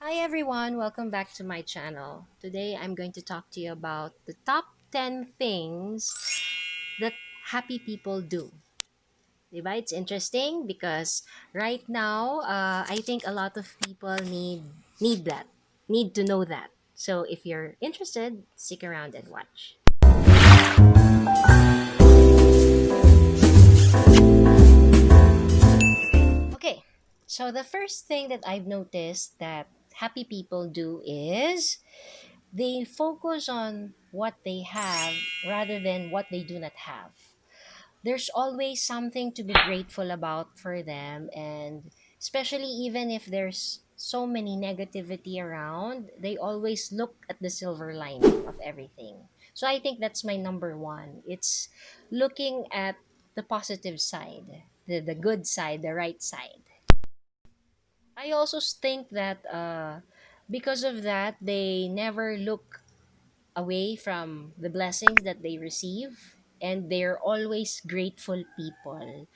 Hi everyone, welcome back to my channel. Today I'm going to talk to you about the top 10 things that happy people do. Diba? It's interesting because right now I think a lot of people need that, need to know that. So if you're interested, stick around and watch. Okay, so the first thing that I've noticed that happy people do is they focus on what they have rather than what they do not have. There's always something to be grateful about for them, and especially even if there's so many negativity around, they always look at the silver lining of everything. So I think that's my number one. It's looking at the positive side, the good side, the right side. I also think that because of that, they never look away from the blessings that they receive, and they're always grateful people.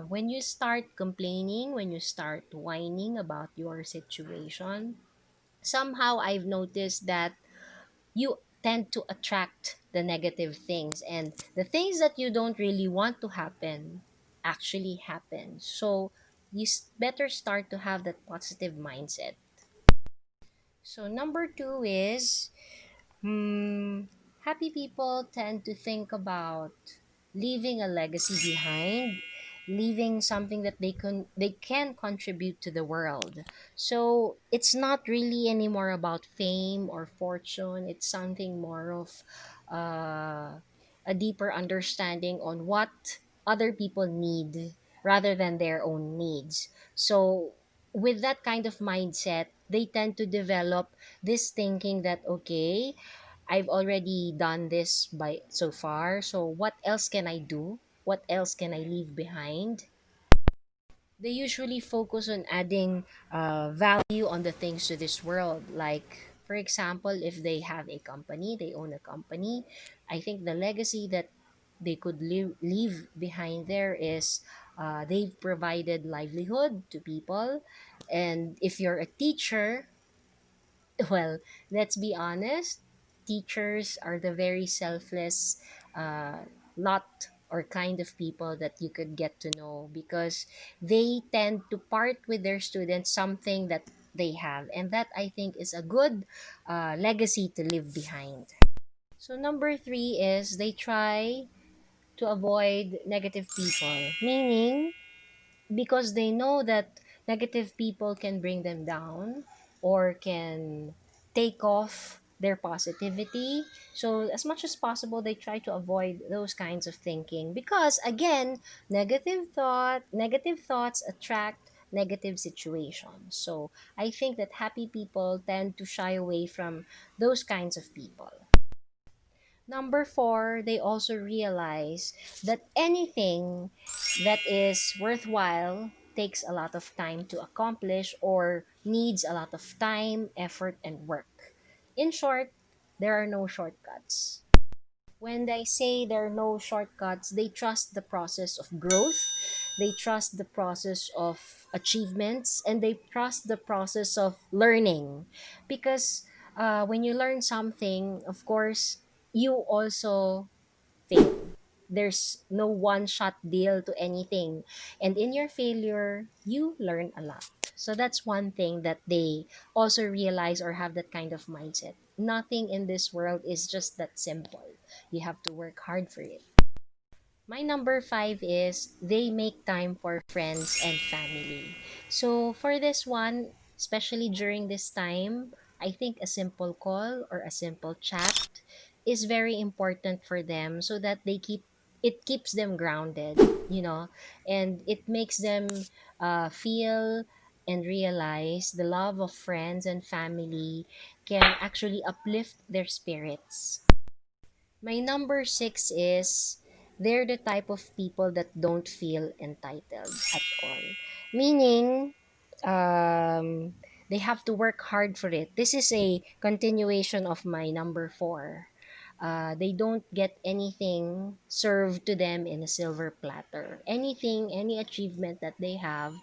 When you start complaining, when you start whining about your situation, somehow I've noticed that you tend to attract the negative things, and the things that you don't really want to happen actually happen. So you better start to have that positive mindset. So number two is happy people tend to think about leaving a legacy behind, leaving something that they can contribute to the world. So it's not really anymore about fame or fortune. It's something more of a deeper understanding on what other people need rather than their own needs. So with that kind of mindset, they tend to develop this thinking that okay, I've already done this by so far, so what else can I do? What else can I leave behind? They usually focus on adding value on the things to this world. Like, for example, if they have a company, they own a company, I think the legacy that they could leave behind there is they've provided livelihood to people. And if you're a teacher, well, let's be honest, teachers are the very selfless lot or kind of people that you could get to know, because they tend to part with their students something that they have, and that I think is a good legacy to leave behind. So number three is they try to avoid negative people, meaning because they know that negative people can bring them down or can take off their positivity. So as much as possible, they try to avoid those kinds of thinking, because again, negative thoughts attract negative situations. So I think that happy people tend to shy away from those kinds of people. Number four, they also realize that anything that is worthwhile takes a lot of time to accomplish or needs a lot of time, effort, and work. In short, there are no shortcuts. When they say there are no shortcuts, they trust the process of growth, they trust the process of achievements, and they trust the process of learning. Because when you learn something, of course, you also fail. There's no one shot deal to anything. And in your failure, you learn a lot. So that's one thing that they also realize or have that kind of mindset. Nothing in this world is just that simple. You have to work hard for it. My number five is they make time for friends and family. So for this one, especially during this time, I think a simple call or a simple chat is very important for them, so that it keeps them grounded, and it makes them feel and realize the love of friends and family can actually uplift their spirits. My number six is they're the type of people that don't feel entitled at all. Meaning, they have to work hard for it. This is a continuation of my number four. They don't get anything served to them in a silver platter. Anything, any achievement that they have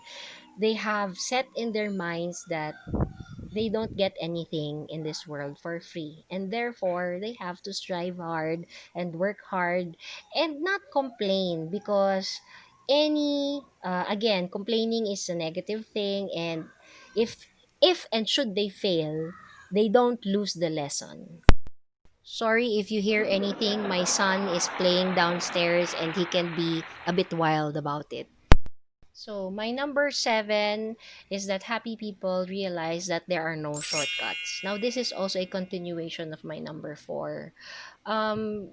set in their minds that they don't get anything in this world for free, and therefore they have to strive hard and work hard and not complain, because any again, complaining is a negative thing. And if and should they fail, they don't lose the lesson. Sorry if you hear anything, my son is playing downstairs and he can be a bit wild about it. So, my number seven is that happy people realize that there are no shortcuts. Now, this is also a continuation of my number four. Um,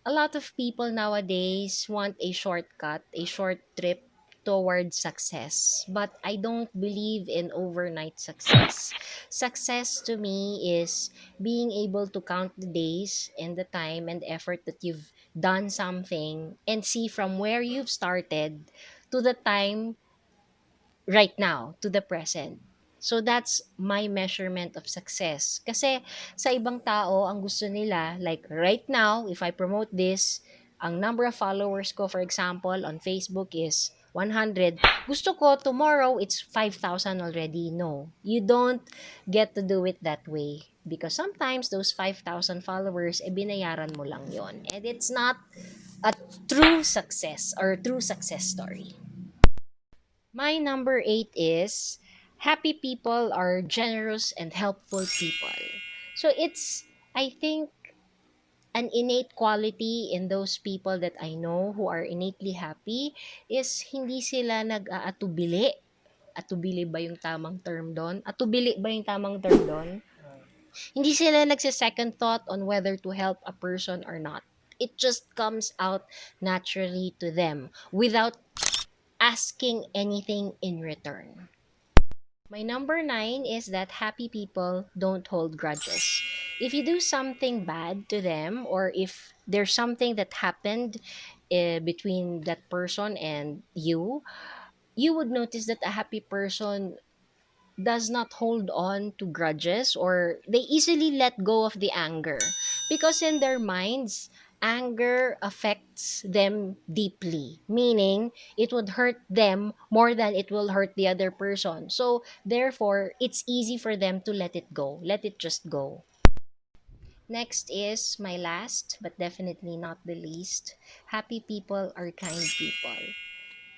a lot of people nowadays want a shortcut, a short trip toward success. But I don't believe in overnight success. Success to me is being able to count the days and the time and effort that you've done something and see from where you've started to the time right now, to the present. So that's my measurement of success. Kasi sa ibang tao, ang gusto nila, like right now, if I promote this, ang number of followers ko, for example, on Facebook is 100. Gusto ko, tomorrow, it's 5,000 already. No, you don't get to do it that way. Because sometimes those 5,000 followers, binayaran mo lang yon. And it's not a true success or true success story. My number eight is happy people are generous and helpful people. So it's, I think, an innate quality in those people that I know who are innately happy is hindi sila nag-aatubili. Atubili ba yung tamang term doon? Atubili ba yung tamang term doon? Hindi sila nagse-second thought on whether to help a person or not. It just comes out naturally to them without asking anything in return. My number nine is that happy people don't hold grudges. If you do something bad to them, or if there's something that happened between that person and you would notice that a happy person does not hold on to grudges, or they easily let go of the anger, because in their minds anger affects them deeply, meaning it would hurt them more than it will hurt the other person. So therefore it's easy for them to let it go, let it just go. Next is my last but definitely not the least. Happy people are kind people.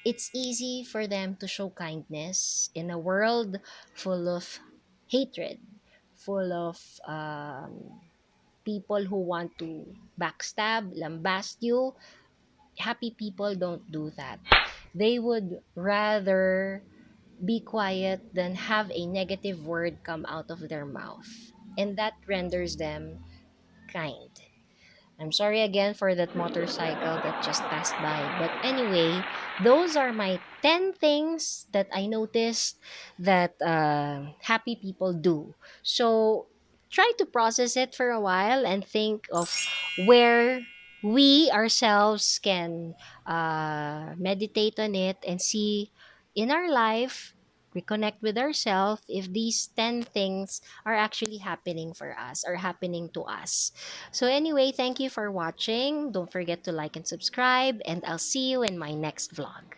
It's easy for them to show kindness in a world full of hatred, full of people who want to backstab, lambast you. Happy people don't do that. They would rather be quiet than have a negative word come out of their mouth. And that renders them kind. I'm sorry again for that motorcycle that just passed by. But anyway, those are my 10 things that I noticed that happy people do. So try to process it for a while and think of where we ourselves can meditate on it and see in our life, reconnect with ourselves if these 10 things are actually happening for us or happening to us. So anyway, thank you for watching. Don't forget to like and subscribe, and I'll see you in my next vlog.